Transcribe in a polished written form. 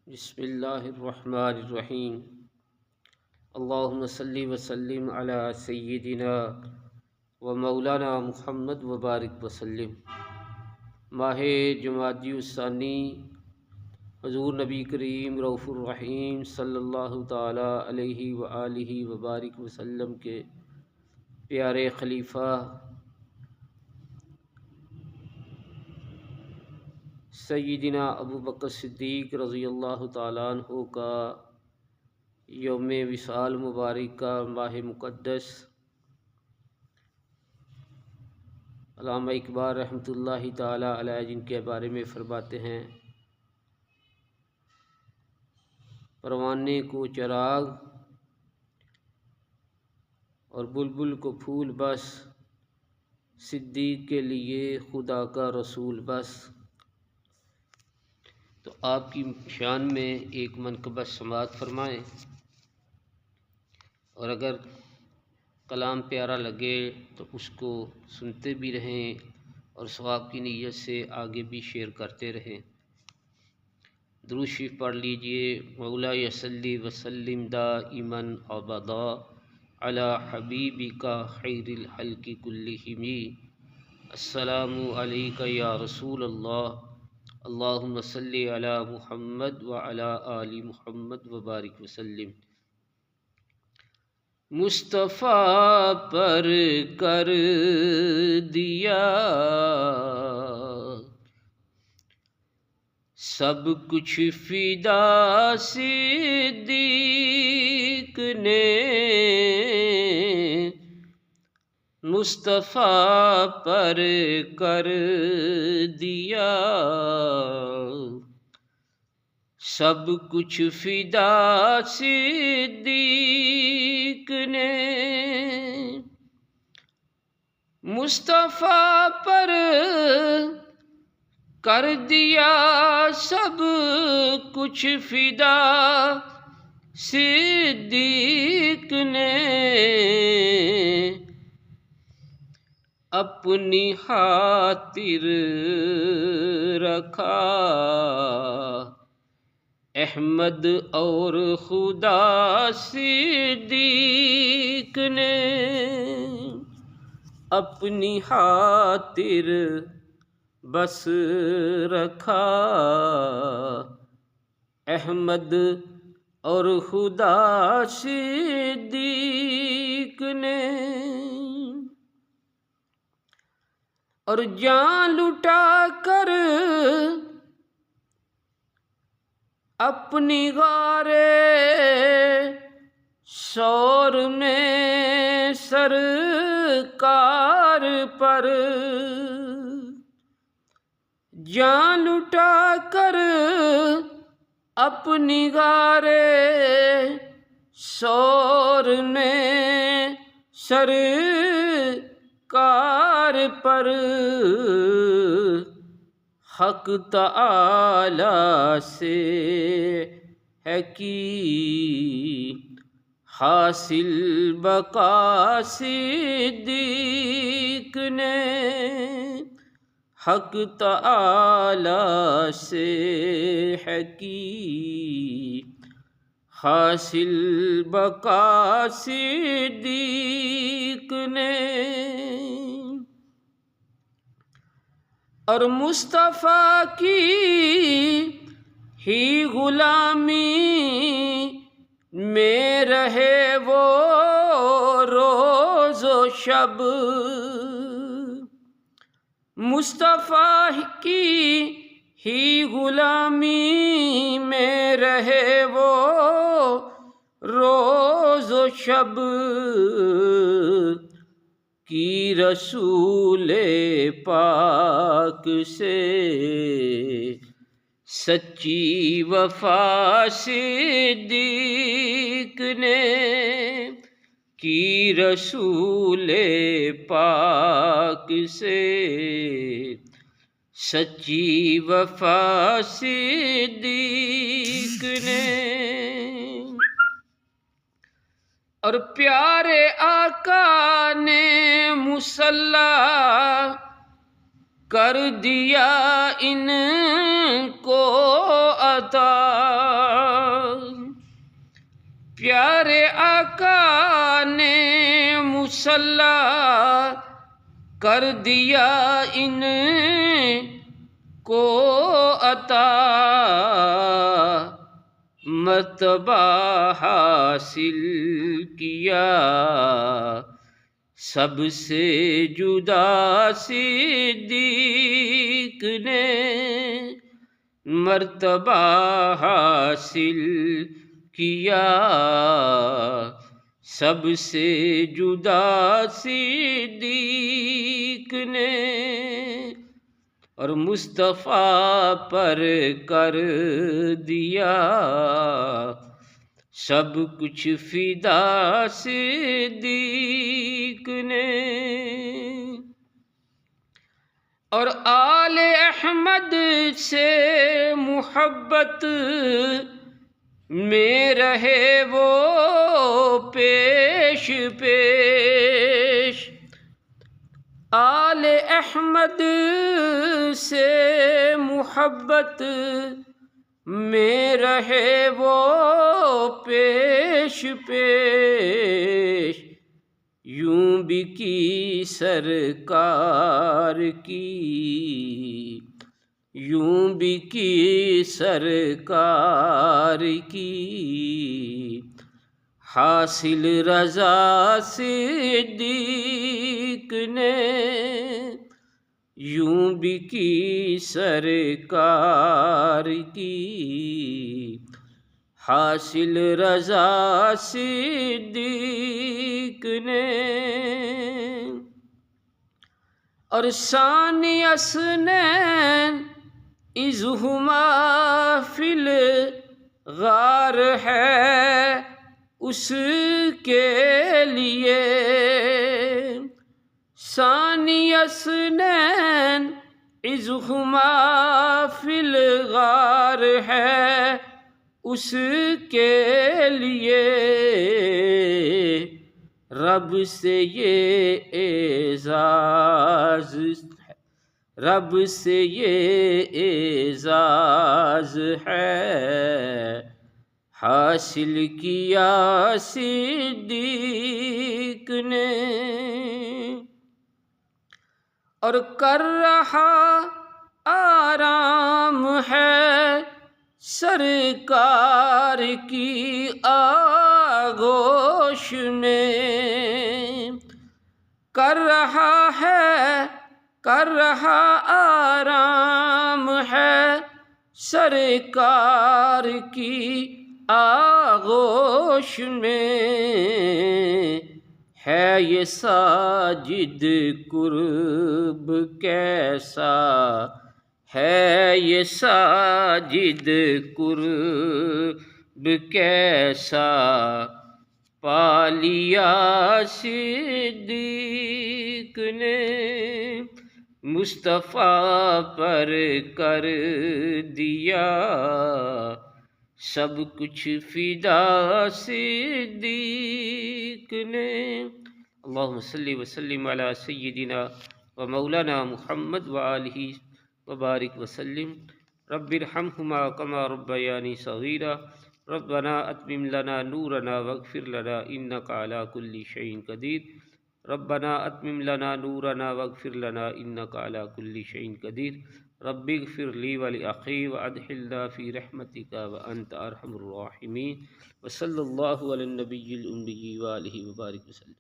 بسم اللہ الرحمن الرحیم۔ اللہم صلی وسلم علی سیدنا و مولانا محمد وبارک وسلم۔ ماہ جمادی الثانی حضور نبی کریم رؤوف الرحیم صلی اللہ تعالی علیہ وآلہ وبارک وسلم کے پیارے خلیفہ سیدنا ابو بکر صدیق رضی اللہ تعالیٰ عنہ کا یوم وصال مبارک کا ماہ مقدس، علامہ اقبال رحمۃ اللہ تعالیٰ علیہ جن کے بارے میں فرماتے ہیں: پروانے کو چراغ اور بلبل کو پھول بس، صدیق کے لیے خدا کا رسول بس۔ تو آپ کی شان میں ایک منقبت سماعت فرمائیں، اور اگر کلام پیارا لگے تو اس کو سنتے بھی رہیں اور ثواب کی نیت سے آگے بھی شیئر کرتے رہیں۔ درود شریف پڑھ لیجئے۔ مولاي صلی وسلم دائما ابدا علی حبیبک خیر الخلق کلہم۔ السلام علیک یا رسول اللہ، اللہم صلی علی محمد وعلی آل محمد وبارک وسلم۔ مصطفیٰ پر کر دیا سب کچھ فدا صدیق نے، مصطفیٰ پر کر دیا سب کچھ فدا صدیق نے، مصطفیٰ پر کر دیا سب کچھ فدا صدیق نے، اپنی خاطر رکھا احمد اور خدا صدیق نے، اپنی خاطر بس رکھا احمد اور خدا صدیق نے، اور جان لٹا کر اپنی غار ثور میں سرکار پر، جان لٹا کر اپنی غار ثور میں سرکار پر، حق تعالی سے ہے کی حاصل بقا صدیق نے، حق تعالی سے ہے کی حاصل بقا صدیق نے، اور مصطفیٰ کی ہی غلامی میں رہے وہ روز و شب، مصطفیٰ کی ہی غلامی میں رہے وہ روز و شب، کی رسول پاک سے سچی وفا صدیق نے، کی رسول پاک سے سچی وفا صدیق نے، اور پیارے آقا نے مصلی کر دیا ان کو عطا، پیارے آقا نے مسلح کر دیا ان کو عطا، مرتبہ حاصل کیا سب سے جدا صدیق نے، مرتبہ حاصل کیا سب سے جدا صدیق نے، اور مصطفیٰ پر کر دیا سب کچھ فدا صدیق نے، اور آل احمد سے محبت میں رہے وہ پیش پیش، آل احمد سے محبت میں رہے وہ پیش پیش، یوں بھی کی سرکار کی، یوں بھی کی سرکار کی، حاصل رضا صدیق نے، یوں بھی کی سرکار کی، حاصل رضا صدیق نے، اور ثانی اثنین اذ ہما فی الغار ہے اس کے لیے، ثانی اثنین اذ ہما فی الغار ہے اس کے لیے، رب سے یہ اعزاز، رب سے یہ اعزاز ہے حاصل کیا صدیق نے، اور کر رہا آرام ہے سرکار کی آغوش میں، کر رہا آرام ہے سرکار کی آغوش میں، ہے یہ ساجد قرب کیسا، ہے یہ ساجد قرب کیسا، پا لیا صدیق نے، مصطفیٰ پر کر دیا سب کچھ فدا صدیق نے، اللہم صلی وسلم علی سیدنا و مولانا محمد وآلہ وبارک وسلم، رب ارحمہما کما ربیانی صغیرا، ربنا اتمم لنا نورنا واغفر لنا انک علی کل شیء قدیر، ربنا اتمم لنا نورنا واغفر لنا انک علی کل شیء قدیر، رب اغفر لی ولاخی وادخلنا فی رحمتک وانت ارحم الراحمین، وصلی اللہ علی النبی الأمی وآلہ وبارک وسلم۔